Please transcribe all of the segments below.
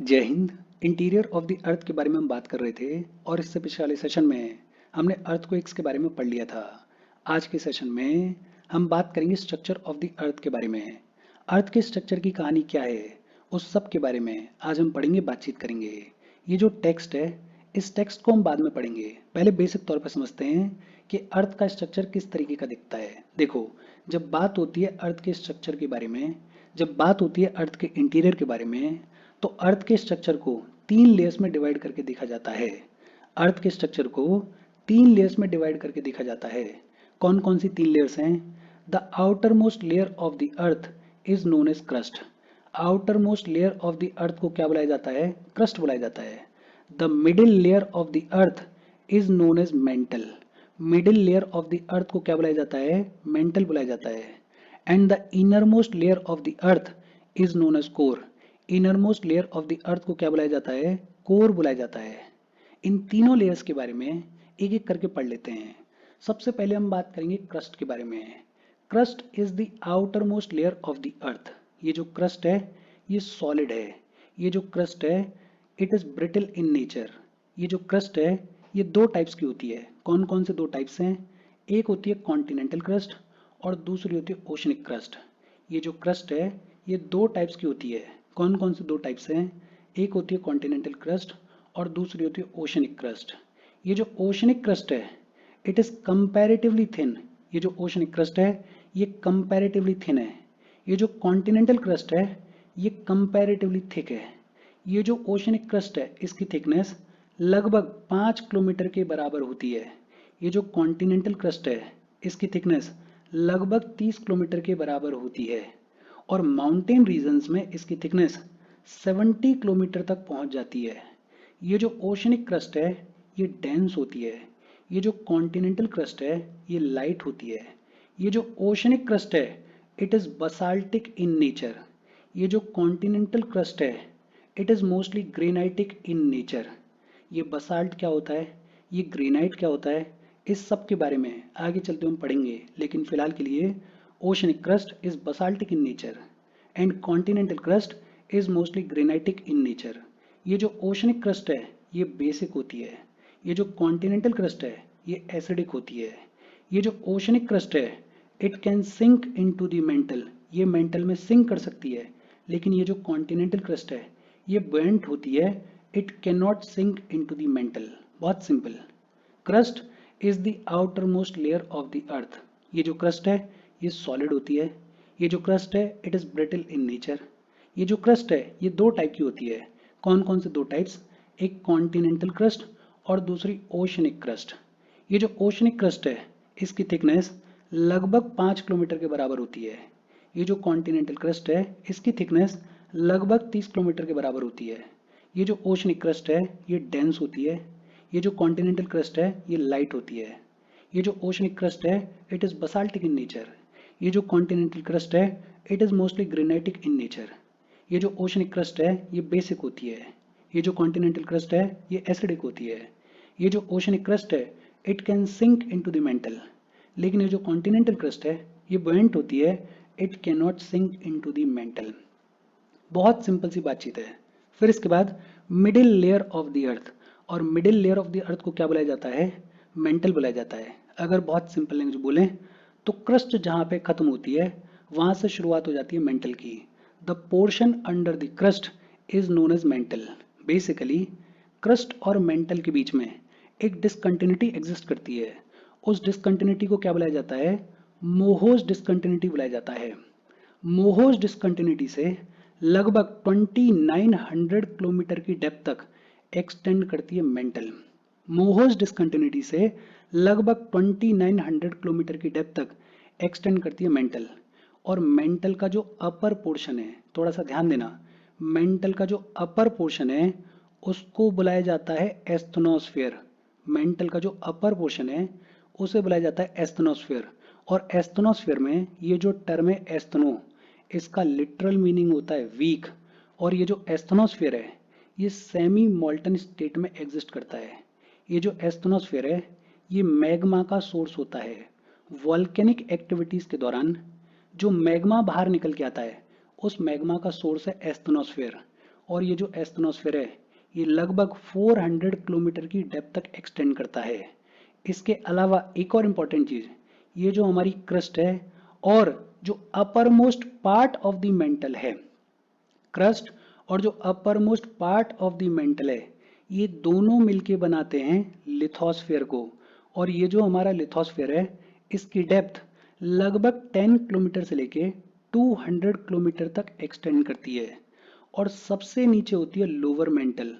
जय Hind. Interior of the अर्थ के बारे में हम बात कर रहे थे और इससे पिछले वाले सेशन में हमने अर्थक्वेक्स के बारे में पढ़ लिया था। आज के सेशन में हम बात करेंगे स्ट्रक्चर ऑफ द अर्थ के बारे में। अर्थ के स्ट्रक्चर की कहानी क्या है, उस सब के बारे में आज हम पढ़ेंगे, बातचीत करेंगे। ये जो टेक्स्ट है, इस टेक्स्ट को हम बाद में पढ़ेंगे। पहले बेसिक तौर पर समझते हैं कि अर्थ का स्ट्रक्चर किस तरीके का दिखता है। देखो, जब बात होती है अर्थ के स्ट्रक्चर के बारे में, जब बात होती है अर्थ के इंटीरियर के बारे में, तो अर्थ के स्ट्रक्चर को तीन लेयर्स में डिवाइड करके देखा जाता है। अर्थ के स्ट्रक्चर को तीन लेयर्स में डिवाइड करके देखा जाता है। कौन कौन सी तीन लेयर्स हैं? The outermost layer of the earth is known as crust. Outermost layer of the earth को क्या बुलाया जाता है? क्रस्ट बुलाया जाता है। The middle layer of the earth is known as mantle. Middle layer of the earth को क्या बुलाया जाता है? मेंटल बुलाया जाता है। And the innermost layer of the earth is known as core. Innermost layer of the earth को क्या बुलाया जाता है? कोर बुलाया जाता है। इन तीनों लेयर्स के बारे में एक एक करके पढ़ लेते हैं। सबसे पहले हम बात करेंगे क्रस्ट के बारे में। Crust is the outermost layer of the अर्थ। ये जो क्रस्ट है, ये सॉलिड है। ये जो क्रस्ट है, it is brittle in nature. ये जो क्रस्ट है, ये दो टाइप्स की होती है। कौन कौन से दो टाइप्स हैं? एक होती है कॉन्टिनेंटल क्रस्ट और दूसरी होती है ओशनिक क्रस्ट। ये जो क्रस्ट है, ये दो टाइप्स की होती है। कौन कौन से दो टाइप्स हैं? एक होती है कॉन्टिनेंटल क्रस्ट और दूसरी होती है ओशनिक क्रस्ट। ये जो ओशनिक क्रस्ट है, इट इज कंपैरेटिवली थिन। ये जो ओशनिक क्रस्ट है, ये कंपैरेटिवली थिन है। ये जो कॉन्टिनेंटल क्रस्ट है, ये कंपैरेटिवली थिक है। ये जो ओशनिक क्रस्ट है, इसकी थिकनेस लगभग 5 किलोमीटर के बराबर होती है। ये जो कॉन्टिनेंटल क्रस्ट है, इसकी थिकनेस लगभग 30 किलोमीटर के बराबर होती है। और माउंटेन रीजन्स में इसकी थिकनेस 70 किलोमीटर तक पहुंच जाती है। ये जो ओशनिक क्रस्ट है, ये डेंस होती है। ये जो कॉन्टिनेंटल क्रस्ट है, ये लाइट होती है। ये जो ओशनिक क्रस्ट है, it is basaltic in nature. ये जो कॉन्टिनेंटल क्रस्ट है, it is mostly granitic in nature. ये बसाल्ट क्या होता है, ये ग्रेनाइट क्या होता है, इस सब के बारे में आगे चलते हम पढ़ेंगे। लेकिन फिलहाल के लिए oceanic crust is basaltic in nature and continental crust is mostly granitic in nature. ये जो oceanic crust है, ये बेसिक होती है। ये जो continental crust है, ये एसिडिक होती है। ये जो oceanic crust है, it can sink into the mantle। ये mantle में sink कर सकती है। लेकिन ये जो continental crust है, ये buoyant होती है। it cannot sink into the mantle। बहुत simple. Crust is the outermost layer of the अर्थ। ये जो क्रस्ट है, ये सॉलिड होती है। ये जो क्रस्ट है, it is brittle in nature. ये जो क्रस्ट है, ये दो टाइप की होती है। कौन कौन से दो टाइप्स? एक कॉन्टिनेंटल क्रस्ट और दूसरी ओशनिक क्रस्ट। ये जो ओशनिक क्रस्ट है, इसकी थिकनेस लगभग 5 किलोमीटर के बराबर होती है। ये जो कॉन्टिनेंटल क्रस्ट है, इसकी थिकनेस लगभग 30 किलोमीटर के बराबर होती है। ये जो ओशनिक क्रस्ट है, ये डेंस होती है। ये जो कॉन्टिनेंटल क्रस्ट है, ये लाइट होती है। ये जो ओशनिक क्रस्ट है, it is basaltic in nature. ये जो कॉन्टिनेंटल क्रस्ट है, it is mostly granitic in nature. ये जो ओशनिक क्रस्ट है, ये बेसिक होती है। ये जो कॉन्टिनेंटल क्रस्ट है, ये एसिडिक होती है। ये जो ओशनिक क्रस्ट है, it can sink into the mantle. लेकिन ये जो कॉन्टिनेंटल क्रस्ट है, ये बुएंट होती है। It can not sink into the mantle. बहुत सिंपल सी बातचीत है। फिर इसके बाद middle layer of the earth, और middle layer of the earth को क्या बुलाया जाता है? मेंटल बुलाया जाता है। अगर बहुत सिंपल लैंग्वेज बोलें तो क्रस्ट जहाँ पे खत्म होती है, वहां से शुरुआत हो जाती है मेंटल की। The portion under the crust is known as mantle. Basically crust और मेंटल के बीच में एक डिसकंटिन्यूटी एग्जिस्ट करती है। उस डिसकंटिन्यूटी को क्या बुलाया जाता है? मोहोज डिसकंटिन्यूटी बुलाया जाता है। मोहोज डिसकंटिन्यूटी से लगभग 2900 किलोमीटर की डेप्थ तक एक्सटेंड करती है मेंटल। मोहोज डिसकंटिन्यूटी से लगभग 2900 किलोमीटर की डेप्थ तक एक्सटेंड करती है मेंटल। और मेंटल का जो अपर पोर्शन है, थोड़ा सा ध्यान देना, मेंटल का जो अपर पोर्शन है, उसको बुलाया जाता है एस्थनोस्फेयर। मेंटल का जो अपर पोर्शन है, उसे बुलाया जाता है एस्थनोस्फेयर। और एस्थनोस्फेयर में ये जो टर्म है एस्थनो, इसका लिटरल मीनिंग होता है वीक। और ये जो एस्थनोस्फेयर है, ये सेमी मोल्टन स्टेट में एग्जिस्ट करता है। ये जो एस्थनोस्फेयर है, ये मैग्मा का सोर्स होता है। वॉल्केनिक एक्टिविटीज के दौरान जो मैग्मा बाहर निकल के आता है, उस मैग्मा का सोर्स है एस्थनोस्फेयर। और ये जो एस्थनोस्फेयर है ये लगभग 400 किलोमीटर की डेप्थ तक एक्सटेंड करता है। इसके अलावा एक और इम्पॉर्टेंट चीज, ये जो हमारी क्रस्ट है और जो upper most part of the mental है, क्रस्ट और जो upper most part of the mental है, ये दोनों मिलके बनाते हैं लिथोस्फेयर को। और ये जो हमारा लिथोस्फेयर है इसकी डेप्थ लगभग 10 किलोमीटर से लेके 200 किलोमीटर तक एक्सटेंड करती है। और सबसे नीचे होती है लोअर मेंटल,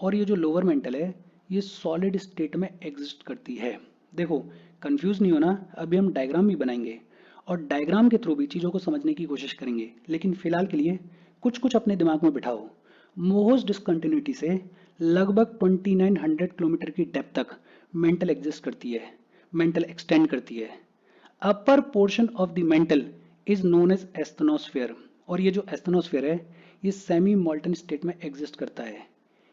और ये जो लोअर मेंटल है ये सॉलिड स्टेट में एग्जिस्ट करती है। देखो, कंफ्यूज नहीं होना, अभी हम डायग्राम भी बनाएंगे और डायग्राम के थ्रू भी चीज़ों को समझने की कोशिश करेंगे, लेकिन फिलहाल के लिए कुछ कुछ अपने दिमाग में बिठाओ। मोहोस डिस्कंटिन्यूटी से लगभग 2900 किलोमीटर की डेप्थ तक मेंटल एग्जिस्ट करती है, मेंटल एक्सटेंड करती है। Upper portion of the mantle is known as asthenosphere, और ये जो एस्थनोस्फेयर है ये सेमी मोल्टन स्टेट में एग्जिस्ट करता है।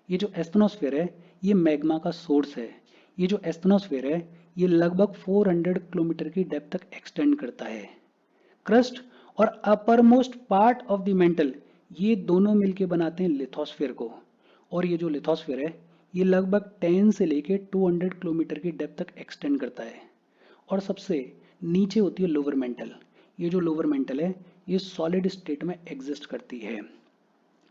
ये जो एस्थनोस्फेयर है ये मैग्मा का सोर्स है। ये जो एस्थनोस्फेयर है ये लगभग 400 किलोमीटर की डेप्थ तक एक्सटेंड करता है। क्रस्ट और upper most part of the mental ये दोनों मिलके बनाते हैं लिथोस्फेयर को। और ये जो लिथोस्फेयर है ये लगभग 10 से लेके 200 किलोमीटर की डेप्थ तक एक्सटेंड करता है। और सबसे नीचे होती है लोअर मेंटल। ये जो लोअर मेंटल है ये सॉलिड स्टेट में एग्जिस्ट करती है।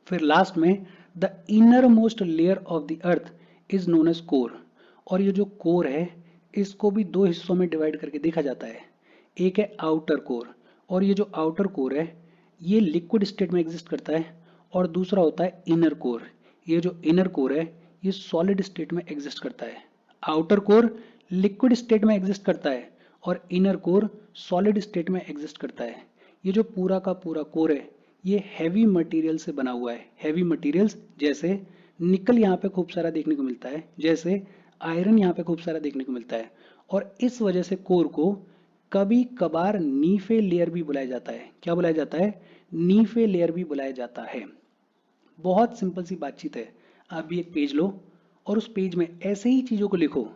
फिर लास्ट में the innermost layer of the earth is known as core. और ये जो कोर है इसको भी दो हिस्सों में डिवाइड करके देखा जाता है। एक है आउटर कोर, और ये जो आउटर कोर है ये लिक्विड स्टेट में एग्जिस्ट करता है। और दूसरा होता है इनर कोर। ये जो इनर कोर है ये सॉलिड स्टेट में एग्जिस्ट करता है। आउटर कोर लिक्विड स्टेट में एग्जिस्ट करता है और इनर कोर सॉलिड स्टेट में एग्जिस्ट करता है। ये जो पूरा का पूरा कोर है ये हैवी मटेरियल से बना हुआ है। हैवी मटेरियल्स जैसे निकल यहाँ पे खूब सारा देखने को मिलता है, जैसे आयरन यहाँ पे खूब सारा देखने को मिलता है। और इस वजह से कोर को कभी कभार नीफे लेयर भी बुलाया जाता है। क्या बुलाया जाता है? नीफे लेयर भी बुलाया जाता है। बहुत सिंपल सी बातचीत है। आप भी एक पेज लो और उस पेज में ऐसे ही चीज़ों को लिखो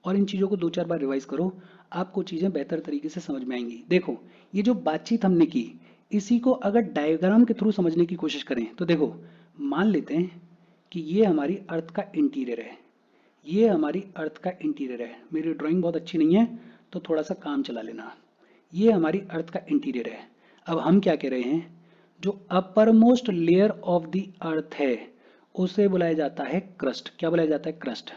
और इन चीज़ों को 2-4 बार रिवाइज करो, आपको चीज़ें बेहतर तरीके से समझ में आएंगी। देखो, ये जो बातचीत हमने की इसी को अगर डायग्राम के थ्रू समझने की कोशिश करें तो देखो, मान लेते हैं कि ये हमारी अर्थ का इंटीरियर है। ये हमारी अर्थ का इंटीरियर है। मेरी ड्राइंग बहुत अच्छी नहीं है तो थोड़ा सा काम चला लेना। ये हमारी अर्थ का इंटीरियर है। अब हम क्या कह रहे हैं, जो upper most layer of the अर्थ है उसे बुलाया जाता है क्रस्ट। क्या बुलाया जाता है? क्रस्ट।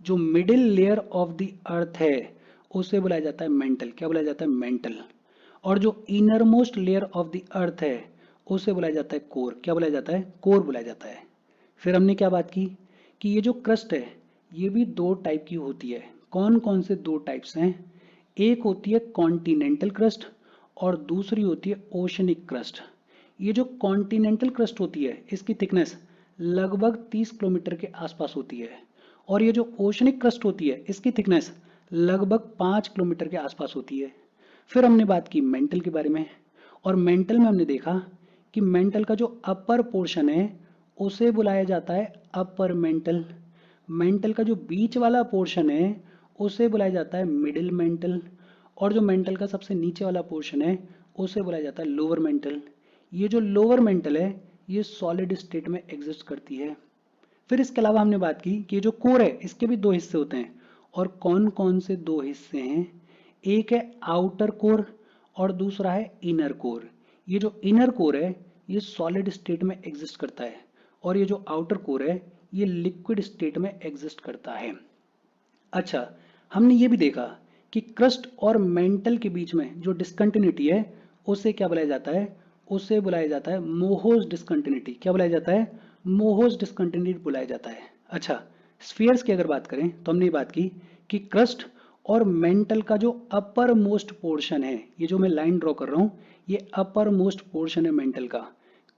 जो मिडिल लेयर ऑफ द अर्थ है उसे बुलाया जाता है मेंटल। क्या बुलाया जाता है? मेंटल। और जो inner most layer of the अर्थ है उसे बुलाया जाता है कोर। क्या बुलाया जाता है? कोर बुलाया जाता है। फिर हमने क्या बात की कि ये जो क्रस्ट है ये भी दो टाइप की होती है। कौन कौन से दो टाइप्स हैं? एक होती है कॉन्टिनेंटल क्रस्ट और दूसरी होती है ओशनिक क्रस्ट। ये जो कॉन्टिनेंटल क्रस्ट होती है इसकी थिकनेस लगभग 30 किलोमीटर के आसपास होती है। और ये जो ओशनिक क्रस्ट होती है इसकी थिकनेस लगभग 5 किलोमीटर के आसपास होती है। फिर हमने बात की मेंटल के बारे में, और मेंटल में हमने देखा कि मेंटल का जो अपर पोर्शन है उसे बुलाया जाता है अपर मेंटल। मेंटल का जो बीच वाला पोर्शन है उसे बुलाया जाता है मिडिल मेंटल। और जो मेंटल का सबसे नीचे वाला पोर्शन है उसे बुलाया जाता है लोअर मेंटल। ये जो लोअर मेंटल है ये सॉलिड स्टेट में एग्जिस्ट करती है। फिर इसके अलावा हमने बात की कि जो कोर है इसके भी दो हिस्से होते हैं। और कौन कौन से दो हिस्से हैं? एक है आउटर कोर और दूसरा है इनर कोर। ये जो इनर कोर है ये सॉलिड स्टेट में एग्जिस्ट करता है और ये जो आउटर कोर है ये लिक्विड स्टेट में एग्जिस्ट करता है। अच्छा, हमने ये भी देखा कि क्रस्ट और मेंटल के बीच में जो डिस्कंटिन्यूटी है उसे क्या बुलाया जाता है? उसे बुलाया जाता है मोहोस डिस्कंटिन्यूटी। क्या बुलाया जाता है? मोहोस डिस्कंटिन्यूटी बुलाया जाता है। अच्छा, स्फीयर्स की अगर बात करें तो हमने ये बात की कि क्रस्ट और मेंटल का जो अपर मोस्ट पोर्शन है, ये जो मैं लाइन ड्रॉ कर रहा हूं ये अपर मोस्ट पोर्शन है मेंटल का।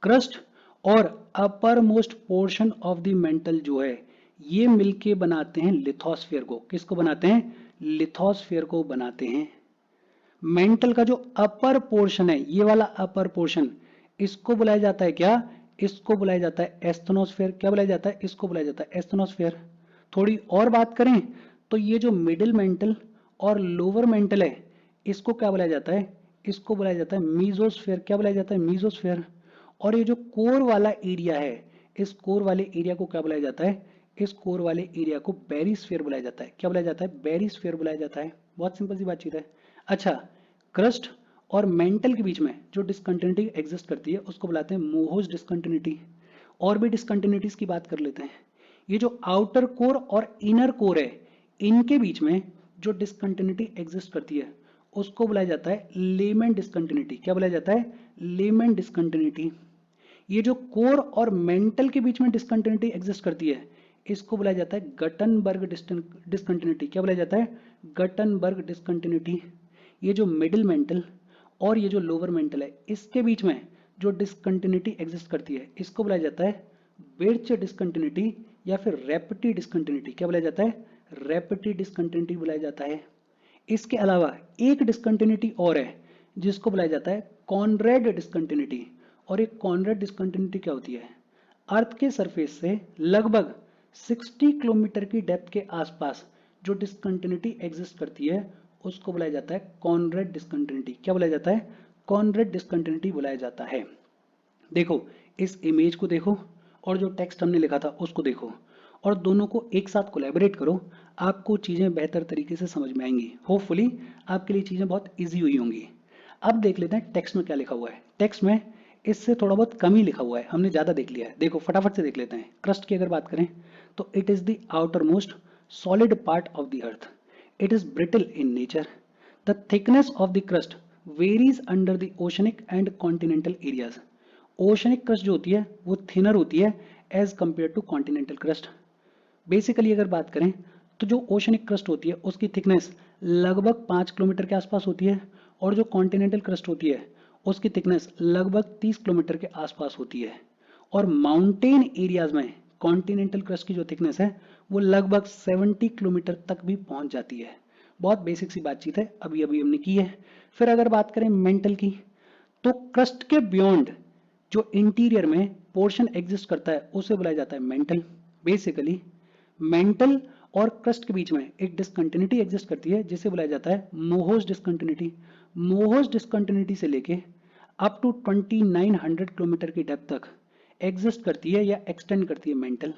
क्रस्ट और upper most portion of the mental जो है ये मिलके बनाते हैं लिथोस्फीयर को। किसको बनाते हैं? लिथोस्फीयर को बनाते हैं। मेंटल का जो अपर पोर्शन है, ये वाला अपर पोर्शन, इसको बुलाया जाता है क्या? इसको बुलाया जाता है एस्थनोस्फीयर। क्या बुलाया जाता है? इसको बुलाया जाता है एस्थनोस्फीयर। थोड़ी और बात करें तो ये जो मिडिल मेंटल और लोअर मेंटल है इसको क्या बुलाया जाता है? इसको बुलाया जाता है मीजोस्फीयर। क्या बुलाया जाता है? मीजोस्फीयर। और ये जो कोर वाला एरिया है इस कोर वाले एरिया को क्या बुलाया जाता है? इस कोर वाले एरिया को बैरिस्फीयर बुलाया जाता है। क्या बुलाया जाता है? बैरिस्फीयर बुलाया जाता है। बहुत सिंपल सी बातचीत है। अच्छा, क्रस्ट और मेंटल के बीच में जो डिसकंटिन्यूटी एग्जिस्ट करती है उसको बुलाते हैं मोहोस डिसकंटिन्यूटी। और भी डिसकंटिन्यूटीज की बात कर लेते हैं। ये जो आउटर कोर और इनर कोर है, इनके बीच में जो डिसकंटिन्यूटी एग्जिस्ट करती है उसको बुलाया जाता है लेमैन डिसकंटिन्यूटी। क्या बुलाया जाता है? Layman discontinuity. ये जो कोर और मेंटल के बीच में डिसकंटिन्यूटी एग्जिस्ट करती है इसको बुलाया जाता है गटनबर्ग डिसकंटिन्यूटी। क्या बुलाया जाता है? Gutenberg discontinuity. ये जो मिडिल मेंटल और ये जो लोअर मेंटल है इसके बीच में जो डिसकंटिन्यूटी एग्जिस्ट करती है इसको बुलाया जाता है बिर्च डिसकंटिन्यूटी या फिर रेपिटी डिसकंटिन्यूटी। क्या बुलाया जाता है? रेपिटी डिसकंटिन्यूटी बुलाया जाता है। इसके अलावा एक डिसकंटिन्यूटी और है जिसको बुलाया जाता है कॉनरेड डिसकंटिन्यूटी। और एक कॉनरेड डिसकंटिन्यूटी क्या होती है? अर्थ के सरफेस से लगभग 60 किलोमीटर की डेप्थ के आसपास जो डिसकंटिन्यूटी एग्जिस्ट करती है उसको बुलाया जाता है कॉनरेड डिसकंटिन्यूटी। क्या बुलाया जाता है? कॉनरेड डिसकंटिन्यूटी बुलाया जाता है। देखो, इस इमेज को देखो और जो टेक्स्ट हमने लिखा था उसको देखो और दोनों को एक साथ कोलैबोरेट करो, आपको चीज़ें बेहतर तरीके से समझ में आएंगी। होपफुली आपके लिए चीज़ें बहुत इजी हुई होंगी। अब देख लेते हैं टेक्स्ट में क्या लिखा हुआ है। टेक्स्ट में इससे थोड़ा बहुत कम ही लिखा हुआ है, हमने ज़्यादा देख लिया है। देखो फटाफट से देख लेते हैं। क्रस्ट की अगर बात करें तो it is the outermost solid part of the earth. It is brittle in nature. The thickness of the crust varies under the oceanic and continental areas. Oceanic crust जो होती है वो थिनर होती है as compare to continental crust. Basically अगर बात करें तो जो ओशनिक क्रस्ट होती है उसकी थिकनेस लगभग 5 किलोमीटर के आसपास होती है और जो कॉन्टिनेंटल क्रस्ट होती है उसकी थिकनेस लगभग 30 किलोमीटर के आसपास होती है। और माउंटेन एरियाज में कॉन्टिनेंटल क्रस्ट की जो थिकनेस है वो लगभग 70 किलोमीटर तक भी पहुंच जाती है। बहुत बेसिक सी बातचीत है, अभी अभी हमने की है। फिर अगर बात करें मेंटल की तो क्रस्ट के बियॉन्ड जो इंटीरियर में पोर्शन एग्जिस्ट करता है उसे बुलाया जाता है मेंटल। बेसिकली मेंटल और क्रस्ट के बीच में एक डिसकंटिन्यूटी एग्जिस्ट करती है जिसे बुलाया जाता है मोहोस डिसकंटिन्यूटी। मोहोस डिसकंटिन्यूटी से लेके अप टू 2900 किलोमीटर की डेप्थ तक एग्जिस्ट करती है या एक्सटेंड करती है mantle.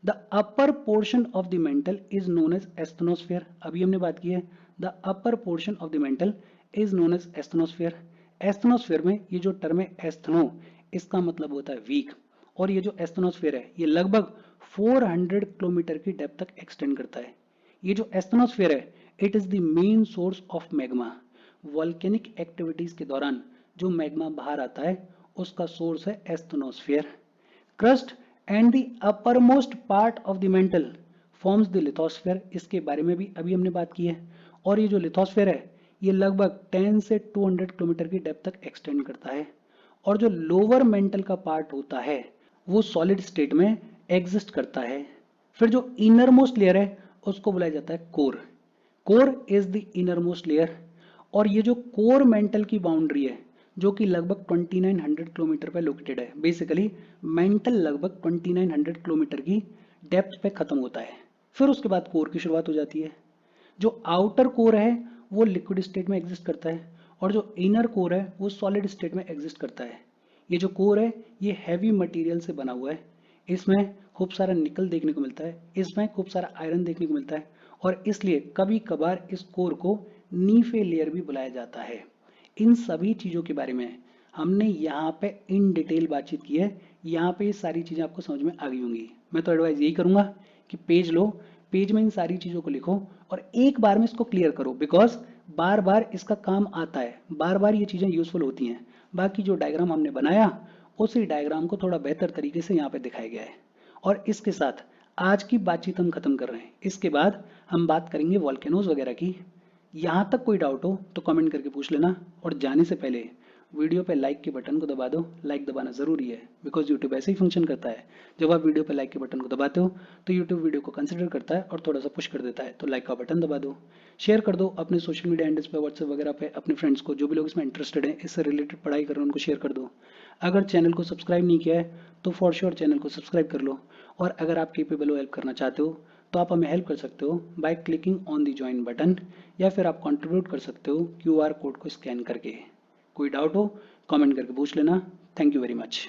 The upper portion of the mantle is known as asthenosphere. अभी हमने बात की है the upper portion of the mantle is known as asthenosphere. Asthenosphere में ये जो टर्म है एस्थनो, इसका मतलब होता है वीक। और ये जो एस्थनोस्फेयर है ये लगभग 400 किलोमीटर की डेप्थ तक एक्सटेंड करता है। ये जो एस्थनोस्फेयर है it is the main source of magma. Volcanic activities के दौरान जो मैग्मा बाहर आता है उसका सोर्स है asthenosphere. Crust and the uppermost part of the mantle forms the lithosphere. इसके बारे में भी अभी हमने बात की है। और ये जो लिथोस्फेयर है ये लगभग 10 से 200 किलोमीटर की डेप्थ तक एक्सटेंड करता है। और जो लोअर मेंटल का पार्ट होता है वो सॉलिड स्टेट में एग्जिस्ट करता है। फिर जो इनर मोस्ट लेयर है उसको बुलाया जाता है core. Core is the innermost layer. और ये जो कोर मेंटल की बाउंड्री है जो कि लगभग 2900 किलोमीटर पे लोकेटेड है। बेसिकली मेंटल लगभग 2900 किलोमीटर की डेप्थ पे खत्म होता है। फिर उसके बाद कोर की शुरुआत हो जाती है। जो आउटर कोर है वो लिक्विड स्टेट में एग्जिस्ट करता है और जो इनर कोर है वो सॉलिड स्टेट में एग्जिस्ट करता है। ये जो कोर है ये हैवी मटेरियल से बना हुआ है। इसमें खूब सारा निकल देखने को मिलता है, इसमें खूब सारा आयरन देखने को मिलता है और इसलिए कभी कभार इस कोर को नीफे लेयर भी बुलाया जाता है। इन सभी चीज़ों के बारे में हमने यहाँ पे इन डिटेल बातचीत की है। यहाँ पे ये सारी चीज़ें आपको समझ में आ गई होंगी। मैं तो एडवाइस यही करूँगा कि पेज लो, पेज में इन सारी चीज़ों को लिखो और एक बार में इसको क्लियर करो, बिकॉज बार बार इसका काम आता है, बार बार ये चीज़ें यूजफुल होती हैं। बाकी जो डायग्राम हमने बनाया उसी डायग्राम को थोड़ा बेहतर तरीके से यहाँ पे दिखाया गया है। और इसके साथ आज की बातचीत हम खत्म कर रहे हैं। इसके बाद हम बात करेंगे वॉल्केनोज वगैरह की। यहाँ तक कोई डाउट हो तो कमेंट करके पूछ लेना। और जाने से पहले वीडियो पे लाइक के बटन को दबा दो। लाइक दबाना ज़रूरी है बिकॉज यूट्यूब ऐसे ही फंक्शन करता है। जब आप वीडियो पे लाइक के बटन को दबाते हो तो यूट्यूब वीडियो को कंसिडर करता है और थोड़ा सा पुश कर देता है। तो लाइक का बटन दबा दो, शेयर कर दो अपने सोशल मीडिया हैंडल्स पे, व्हाट्सएप वगैरह पे अपने फ्रेंड्स को, जो भी लोग इसमें इंटरेस्टेड हैं, इससे रिलेटेड पढ़ाई कर रहे हैं उनको शेयर कर दो। अगर चैनल को सब्सक्राइब नहीं किया है तो फॉर श्योर चैनल को सब्सक्राइब कर लो। और अगर आप केपेबल हो हेल्प करना चाहते हो तो आप हमें हेल्प कर सकते हो by clicking on the join button, या फिर आप कंट्रीब्यूट कर सकते हो क्यूआर कोड को स्कैन करके। कोई डाउट हो कमेंट करके पूछ लेना। Thank you very much.